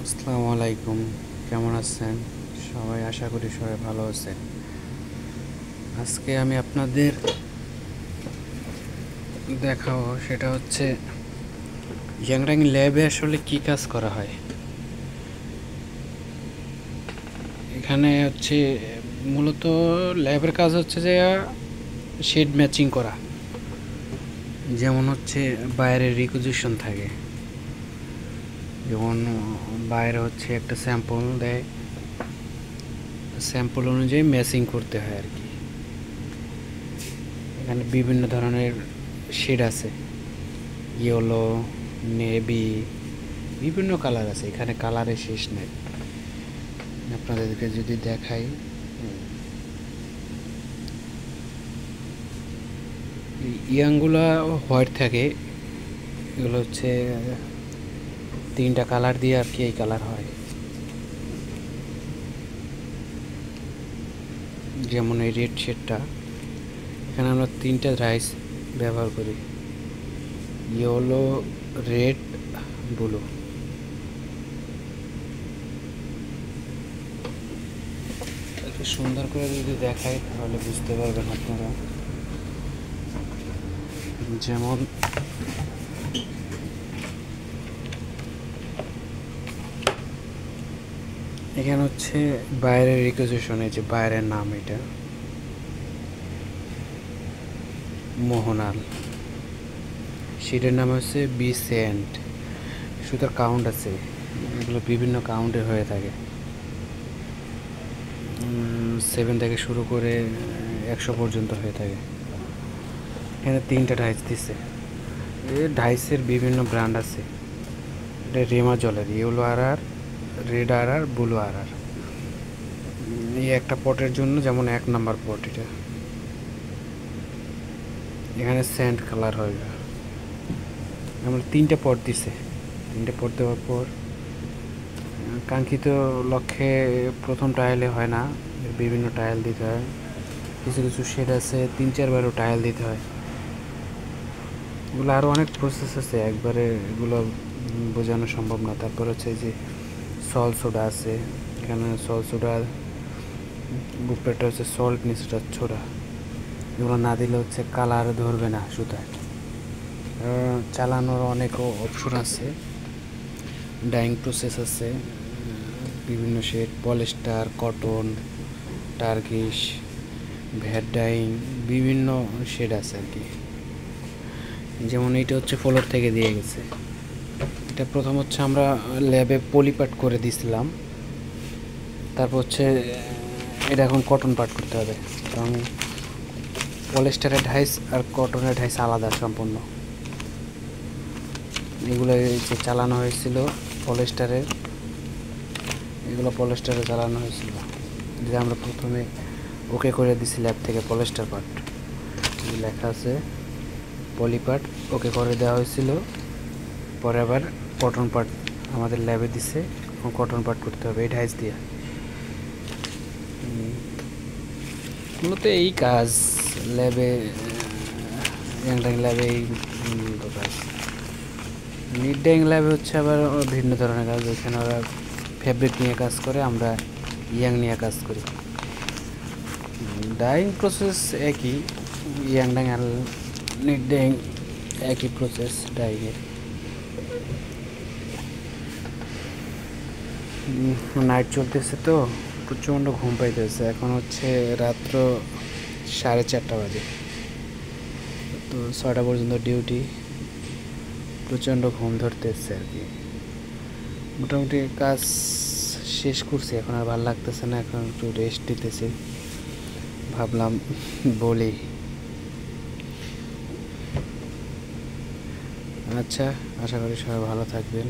আসসালামু আলাইকুম। কেমন আছেন সবাই? আশা করি সবাই ভালো আছেন। আজকে আমি আপনাদের দেখাবো সেটা হচ্ছে ইয়াংরাং ল্যাবে আসলে কি কাজ করা হয়। এখানে হচ্ছে মূলত ল্যাবের কাজ হচ্ছে যে শেড ম্যাচিং করা। যেমন হচ্ছে বাইরের রিকুইজিশন থাকে, যেমন বাইরে হচ্ছে একটা স্যাম্পল দেয়, স্যাম্পল অনুযায়ী ম্যাচিং করতে হয় আর কি। এখানে বিভিন্ন ধরনের শেড আছে, ইয়েলো, নেভি, বিভিন্ন কালার আছে। এখানে কালারের শেষ নেই। আপনাদেরকে যদি দেখাই, ইয়াংগুলা হোয়াইট থাকে, এগুলো হচ্ছে তিনটা কালার দিয়ে আর কি এই কালার হয়। যেমন এই রেড শেডটা, এখানে আমরা তিনটা রাইস ব্যবহার করি, ইয়েলো, রেড, ব্লু। একটু সুন্দর করে যদি দেখাই তাহলে বুঝতে পারবেন আপনারা। যেমন এখানে হচ্ছে বাইরের রিকুইজিশন, এই যে বাইরের নাম, এটা মোহনাল, সেটার নাম হচ্ছে বিসেন্ট। সুতার কাউন্ট আছে, এগুলো বিভিন্ন কাউন্টের হয়ে থাকে, 7 থেকে শুরু করে 100 পর্যন্ত হয়ে থাকে। এখানে তিনটা ডাইস দিছে। এই ডাইসের বিভিন্ন ব্র্যান্ড আছে। এটা রেমা জলের ইয়েলো আর, রেড আর, ব্লু আর। এই একটা পটের জন্য যেমন 1 নাম্বার পট এটা। এখানে স্যান্ড কালার হয়। আমরা তিনটে পট দিছে, তিনটে পট দেওয়ার পর কাঙ্ক্ষিত লক্ষ্যে প্রথম টাইলে হয় না, বিভিন্ন টাইল দিতে হয়। কিছু কিছু শেড আছে 3-4 বারও টাইল দিতে হয়। এগুলো আরও অনেক প্রসেস আছে, একবারে এগুলো বোঝানো সম্ভব না। তারপর হচ্ছে যে সল্ট সোডা আছে, এখানে সল্ট সোডা, উপরেটা হচ্ছে সল্ট, নিচেটা ছোড়া। এগুলো না দিলে হচ্ছে কালার ধরবে না সুতায়। চালানোর অনেক অপশন আছে, ডাইং প্রসেস আছে, বিভিন্ন shade, polyester, cotton, Turkish, vat dyeing, বিভিন্ন শেড আছে আর কি। যেমন এইটা হচ্ছে ফ্লোর থেকে দিয়ে গেছে। এটা প্রথম হচ্ছে আমরা ল্যাবে পলিপাট করে দিয়েছিলাম, তারপর হচ্ছে এটা এখন কটন পাট করতে হবে, কারণ পলিস্টারের ঢাইস আর কটনের ঢাইস আলাদা সম্পূর্ণ। এগুলো যে চালানো হয়েছিল পলিস্টারের, এগুলো পলিস্টারে চালানো হয়েছিল, যে আমরা প্রথমে ওকে করে দিছি ল্যাব থেকে পলিস্টার পার্ট, লেখা আছে পলিপার্ট ওকে করে দেওয়া হয়েছিল। পরে আবার কটন পার্ট আমাদের ল্যাবে দিছে, কটন পার্ট করতে হবে এই ঢাইস দিয়ে। মূলত এই কাজ ল্যাবে, ইয়াংরাং ল্যাবে এই কাজ। মিড ডাইং ল্যাবে হচ্ছে আবার ভিন্ন ধরনের কাজ, ওইখানে ওরা ফেব্রিক নিয়ে কাজ করে, আমরা ইয়াং নিয়ে কাজ করি। ডাইং প্রসেস একই, ইয়াংরাং আর মিড ডাইং একই প্রসেস ডাইংয়ের। নাইট চলতেছে তো প্রচণ্ড ঘুম পাইতেছে, এখন হচ্ছে রাত্র 4:30 বাজে, তো 6টা পর্যন্ত ডিউটি। প্রচণ্ড ঘুম ধরতেছে আর কি। মোটামুটি কাজ শেষ করছি, এখন আর ভালো লাগতেছে না, এখন একটু রেস্ট নিতেছি। ভাবলাম বলি। আচ্ছা, আশা করি সবাই ভালো থাকবেন।